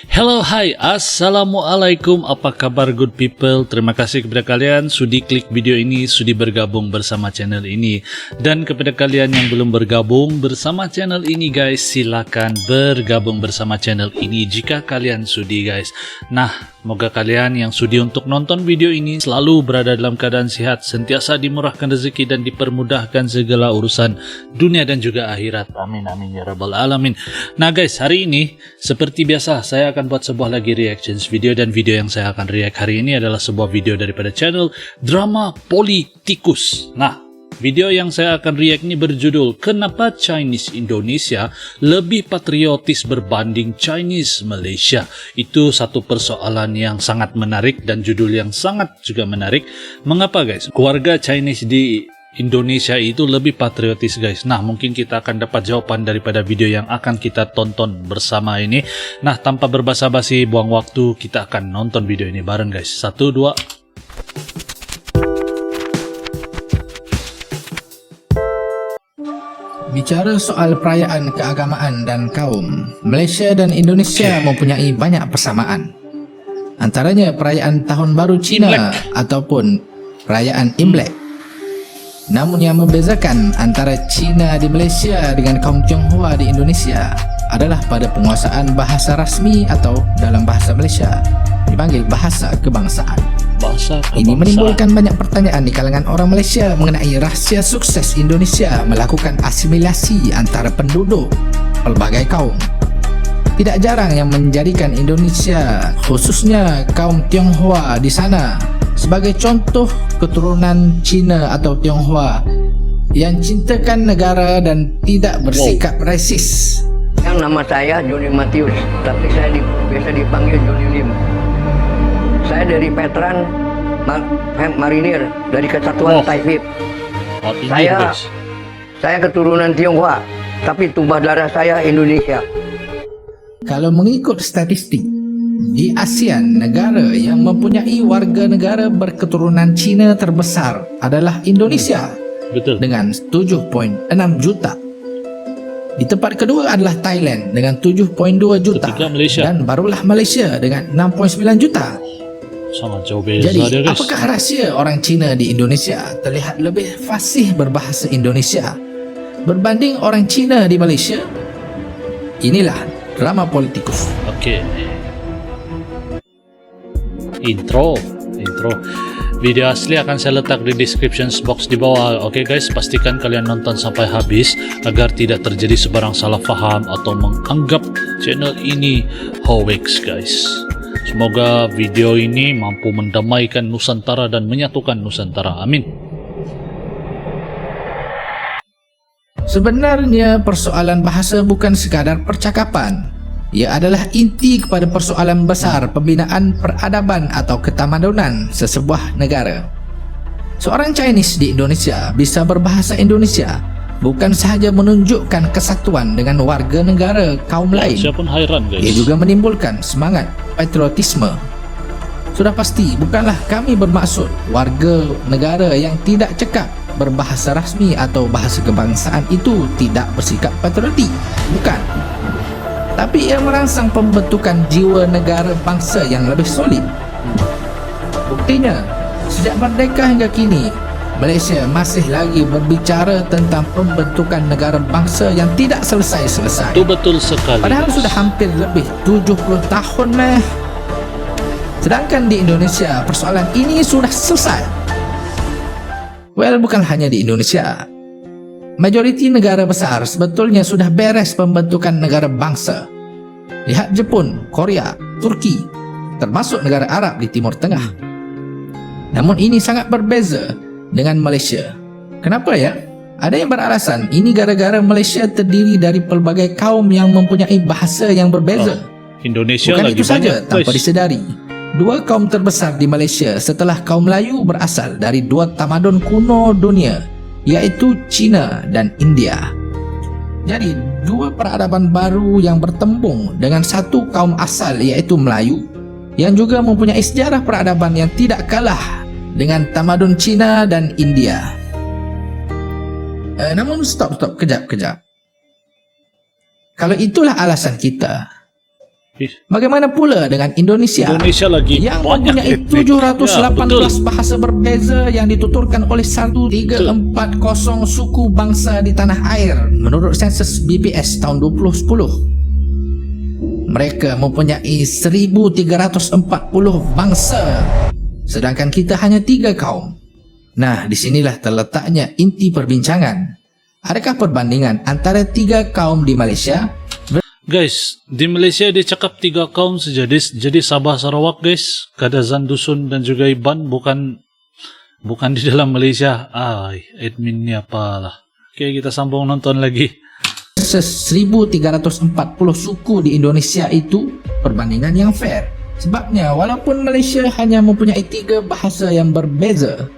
Hello, hai, assalamualaikum, apa kabar good people? Terima kasih kepada kalian sudi klik video ini, sudi bergabung bersama channel ini. Dan kepada kalian yang belum bergabung bersama channel ini guys, silakan bergabung bersama channel ini jika kalian sudi guys. Nah, semoga kalian yang sudi untuk nonton video ini selalu berada dalam keadaan sehat, sentiasa dimurahkan rezeki dan dipermudahkan segala urusan dunia dan juga akhirat. Amin, amin ya rabbal alamin. Nah guys, hari ini seperti biasa saya akan buat sebuah lagi reactions video, dan video yang saya akan react hari ini adalah sebuah video daripada channel Drama Politikus. Nah, video yang saya akan react ini berjudul Kenapa Chinese Indonesia lebih patriotis berbanding Chinese Malaysia. Itu satu persoalan yang sangat menarik dan judul yang sangat juga menarik. Mengapa guys? Keluarga Chinese di Indonesia itu lebih patriotis guys. Nah, mungkin kita akan dapat jawaban daripada video yang akan kita tonton bersama ini. Nah, tanpa berbasa-basi buang waktu, kita akan nonton video ini bareng guys. 1, 2. Bicara soal perayaan keagamaan dan kaum, Malaysia dan Indonesia mempunyai banyak persamaan. Antaranya perayaan Tahun Baru Cina ataupun perayaan Imlek. Namun yang membezakan antara Cina di Malaysia dengan kaum Tionghoa di Indonesia adalah pada penguasaan bahasa rasmi atau dalam bahasa Malaysia dipanggil bahasa kebangsaan. Ini menimbulkan banyak pertanyaan di kalangan orang Malaysia mengenai rahsia sukses Indonesia melakukan asimilasi antara penduduk pelbagai kaum. Tidak jarang yang menjadikan Indonesia, khususnya kaum Tionghoa di sana, sebagai contoh keturunan Cina atau Tionghoa yang cintakan negara dan tidak bersikap rasis. Yang nama saya Joni Matius, tapi saya biasa dipanggil Joni Lim. Saya dari veteran marinir dari Kesatuan Taifib. Saya keturunan Tionghoa, tapi tumpah darah saya Indonesia. Kalau mengikut statistik, di ASEAN, negara yang mempunyai warga negara berketurunan Cina terbesar adalah Indonesia. Betul. Dengan 7.6 juta. Di tempat kedua adalah Thailand dengan 7.2 juta. Dan barulah Malaysia dengan 6.9 juta. Sangat jauh beza. Jadi, apakah rahsia orang Cina di Indonesia terlihat lebih fasih berbahasa Indonesia berbanding orang Cina di Malaysia? Inilah Drama Politikus. Oke. Intro. Video asli akan saya letak di description box di bawah. Oke guys, pastikan kalian nonton sampai habis agar tidak terjadi sebarang salah faham atau menganggap channel ini hoax guys. Semoga video ini mampu mendamaikan Nusantara dan menyatukan Nusantara. Amin. Sebenarnya persoalan bahasa bukan sekadar percakapan. Ia adalah inti kepada persoalan besar pembinaan peradaban atau ketamadunan sesebuah negara. Seorang Chinese di Indonesia bisa berbahasa Indonesia bukan sahaja menunjukkan kesatuan dengan warga negara kaum lain. Siapa pun hairan guys. Ia juga menimbulkan semangat patriotisme. Sudah pasti bukanlah kami bermaksud warga negara yang tidak cekap berbahasa rasmi atau bahasa kebangsaan itu tidak bersikap patriotik. Bukan. Tapi ia merangsang pembentukan jiwa negara bangsa yang lebih solid. Buktinya, sejak merdeka hingga kini, Malaysia masih lagi berbicara tentang pembentukan negara bangsa yang tidak selesai-selesai. Itu betul sekali. Padahal sudah hampir lebih 70 tahun meh. Sedangkan di Indonesia, persoalan ini sudah selesai. Well, bukan hanya di Indonesia. Majoriti negara besar sebetulnya sudah beres pembentukan negara bangsa. Lihat Jepun, Korea, Turki, termasuk negara Arab di Timur Tengah. Namun ini sangat berbeza dengan Malaysia. Kenapa ya? Ada yang beralasan ini gara-gara Malaysia terdiri dari pelbagai kaum yang mempunyai bahasa yang berbeza. Indonesia bukan lagi itu saja, banyak, tanpa guys. disedari, dua kaum terbesar di Malaysia setelah kaum Melayu berasal dari dua tamadun kuno dunia, yaitu Cina dan India. Jadi, dua peradaban baru yang bertembung dengan satu kaum asal yaitu Melayu yang juga mempunyai sejarah peradaban yang tidak kalah dengan tamadun Cina dan India. Namun kejap. Kalau itulah alasan kita, Bagaimana pula dengan Indonesia? Indonesia lagi yang banyak mempunyai etnik. 718 bahasa berbeza yang dituturkan oleh 1340 suku bangsa di tanah air menurut sensus BPS tahun 2010. Mereka mempunyai 1340 bangsa, sedangkan kita hanya 3 kaum. Nah, disinilah terletaknya inti perbincangan. Adakah perbandingan antara 3 kaum di Malaysia? Guys, di Malaysia dia cakap 3 kaum saja. Jadi Sabah Sarawak guys, Kadazan Dusun dan juga Iban bukan di dalam Malaysia. Adminnya apalah. Oke, kita sambung nonton lagi. 1340 suku di Indonesia itu perbandingan yang fair. Sebabnya walaupun Malaysia hanya mempunyai 3 bahasa yang berbeza,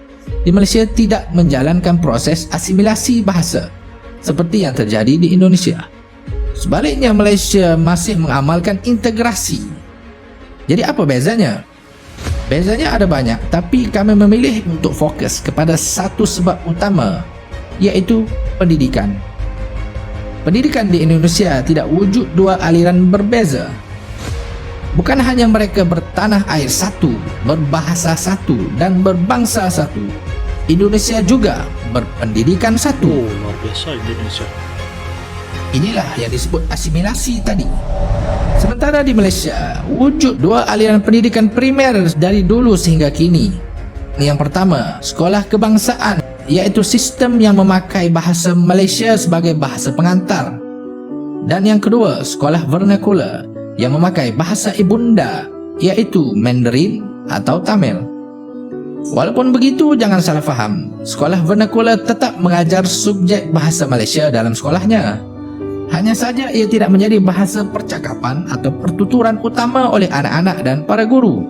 di Malaysia tidak menjalankan proses asimilasi bahasa seperti yang terjadi di Indonesia. Sebaliknya, Malaysia masih mengamalkan integrasi. Jadi apa bezanya? Bezanya ada banyak, tapi kami memilih untuk fokus kepada satu sebab utama, iaitu pendidikan. Pendidikan di Indonesia tidak wujud 2 aliran berbeza. Bukan hanya mereka bertanah air satu, berbahasa satu, dan berbangsa satu. Indonesia juga berpendidikan satu. Luar biasa Indonesia. Inilah yang disebut asimilasi tadi. Sementara di Malaysia, wujud 2 aliran pendidikan primer dari dulu sehingga kini. Yang pertama, sekolah kebangsaan, iaitu sistem yang memakai bahasa Malaysia sebagai bahasa pengantar. Dan yang kedua, sekolah vernakular yang memakai bahasa ibunda, iaitu Mandarin atau Tamil. Walaupun begitu, jangan salah faham, sekolah vernakular tetap mengajar subjek bahasa Malaysia dalam sekolahnya. Hanya saja ia tidak menjadi bahasa percakapan atau pertuturan utama oleh anak-anak dan para guru.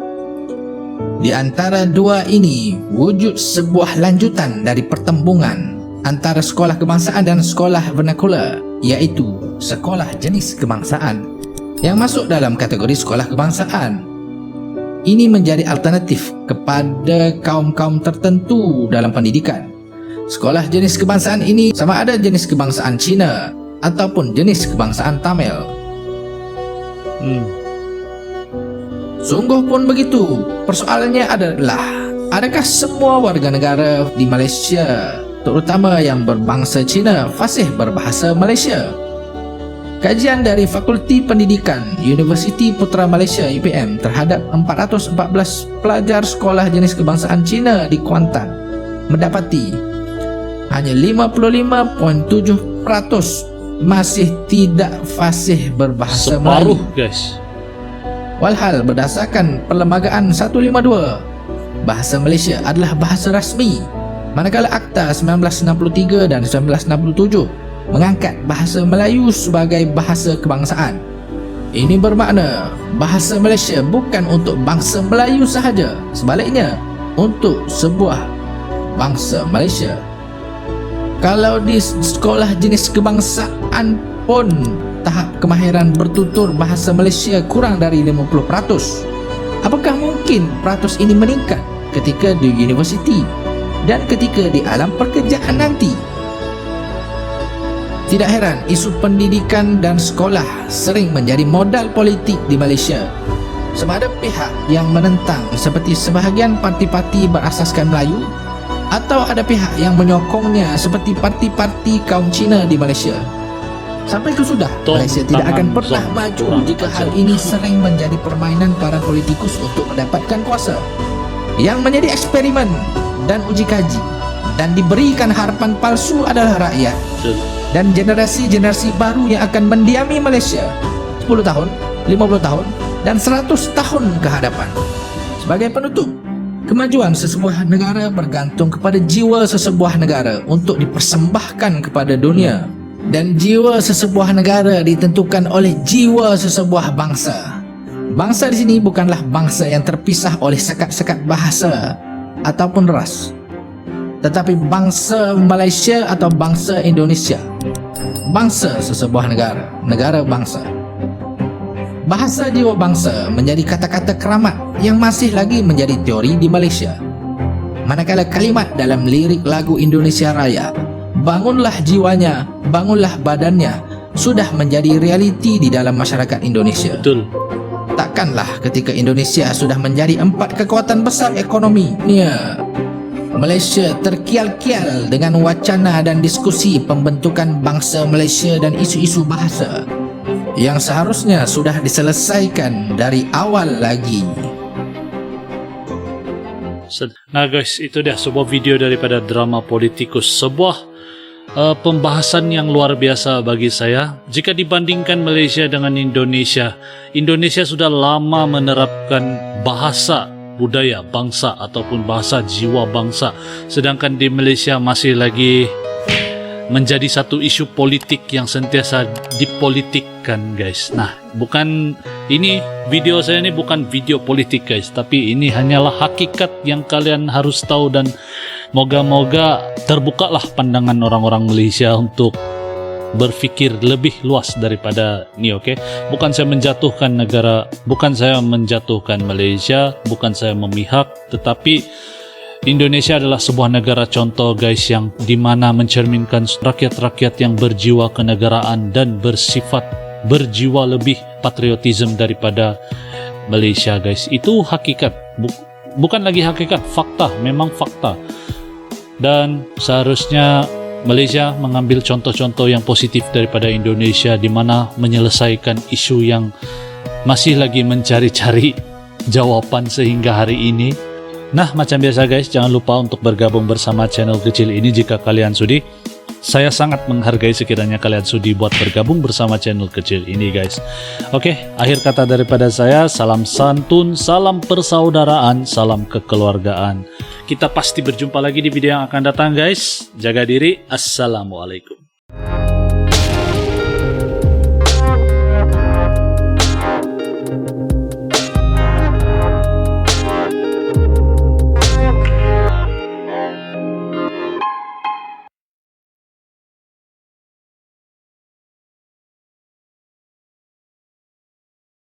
Di antara 2 ini, wujud sebuah lanjutan dari pertembungan antara sekolah kebangsaan dan sekolah vernakular, iaitu sekolah jenis kebangsaan yang masuk dalam kategori sekolah kebangsaan. Ini menjadi alternatif kepada kaum-kaum tertentu dalam pendidikan. Sekolah jenis kebangsaan ini sama ada jenis kebangsaan Cina ataupun jenis kebangsaan Tamil. Sungguh pun begitu. Persoalannya adalah, adakah semua warga negara di Malaysia, terutama yang berbangsa Cina, fasih berbahasa Malaysia? Kajian dari Fakulti Pendidikan Universiti Putra Malaysia UPM terhadap 414 pelajar sekolah jenis kebangsaan Cina di Kuantan mendapati hanya 55.7% masih tidak fasih berbahasa Melayu. Guys. Walhal berdasarkan Perlembagaan 152, bahasa Malaysia adalah bahasa rasmi, manakala Akta 1963 dan 1967 mengangkat bahasa Melayu sebagai bahasa kebangsaan. Ini bermakna bahasa Malaysia bukan untuk bangsa Melayu sahaja, sebaliknya untuk sebuah bangsa Malaysia. Kalau di sekolah jenis kebangsaan pun tahap kemahiran bertutur bahasa Malaysia kurang dari 50%, apakah mungkin peratus ini meningkat ketika di universiti dan ketika di alam pekerjaan nanti? Tidak heran isu pendidikan dan sekolah sering menjadi modal politik di Malaysia. Sama ada pihak yang menentang seperti sebahagian parti-parti berasaskan Melayu, atau ada pihak yang menyokongnya seperti parti-parti kaum Cina di Malaysia. Sampai itu sudah, Malaysia tidak akan pernah maju jika hal ini sering menjadi permainan para politikus untuk mendapatkan kuasa, yang menjadi eksperimen dan uji kaji, dan diberikan harapan palsu adalah rakyat dan generasi-generasi baru yang akan mendiami Malaysia 10 tahun, 50 tahun, dan 100 tahun ke hadapan. Sebagai penutup, kemajuan sesebuah negara bergantung kepada jiwa sesebuah negara untuk dipersembahkan kepada dunia. Dan jiwa sesebuah negara ditentukan oleh jiwa sesebuah bangsa. Bangsa di sini bukanlah bangsa yang terpisah oleh sekat-sekat bahasa ataupun ras, tetapi bangsa Malaysia atau bangsa Indonesia. Bangsa sesebuah negara, negara bangsa. Bahasa jiwa bangsa menjadi kata-kata keramat yang masih lagi menjadi teori di Malaysia. Manakala kalimat dalam lirik lagu Indonesia Raya, bangunlah jiwanya, bangunlah badannya, sudah menjadi realiti di dalam masyarakat Indonesia. Betul. Katakanlah ketika Indonesia sudah menjadi 4 kekuatan besar ekonomi dunia, Malaysia terkial-kial dengan wacana dan diskusi pembentukan bangsa Malaysia dan isu-isu bahasa yang seharusnya sudah diselesaikan dari awal lagi. Nah guys, itu dia sebuah video daripada Drama Politikus, sebuah pembahasan yang luar biasa bagi saya. Jika dibandingkan Malaysia dengan Indonesia, Indonesia sudah lama menerapkan bahasa budaya bangsa ataupun bahasa jiwa bangsa, sedangkan di Malaysia masih lagi menjadi satu isu politik yang sentiasa dipolitikkan guys. Nah, ini video saya ini bukan video politik guys, tapi ini hanyalah hakikat yang kalian harus tahu, dan moga-moga terbukalah pandangan orang-orang Malaysia untuk berpikir lebih luas daripada ini, oke? Bukan saya menjatuhkan negara, bukan saya menjatuhkan Malaysia, bukan saya memihak, tetapi Indonesia adalah sebuah negara contoh guys, yang dimana mencerminkan rakyat-rakyat yang berjiwa kenegaraan dan bersifat berjiwa lebih patriotisme daripada Malaysia guys. Itu hakikat, bukan lagi hakikat, fakta, memang fakta. Dan seharusnya Malaysia mengambil contoh-contoh yang positif daripada Indonesia, di mana menyelesaikan isu yang masih lagi mencari-cari jawaban sehingga hari ini. Nah, macam biasa guys, jangan lupa untuk bergabung bersama channel kecil ini jika kalian sudi. Saya sangat menghargai sekiranya kalian sudi buat bergabung bersama channel kecil ini guys. Oke, akhir kata daripada saya, salam santun, salam persaudaraan, salam kekeluargaan. Kita pasti berjumpa lagi di video yang akan datang guys. Jaga diri. Assalamualaikum.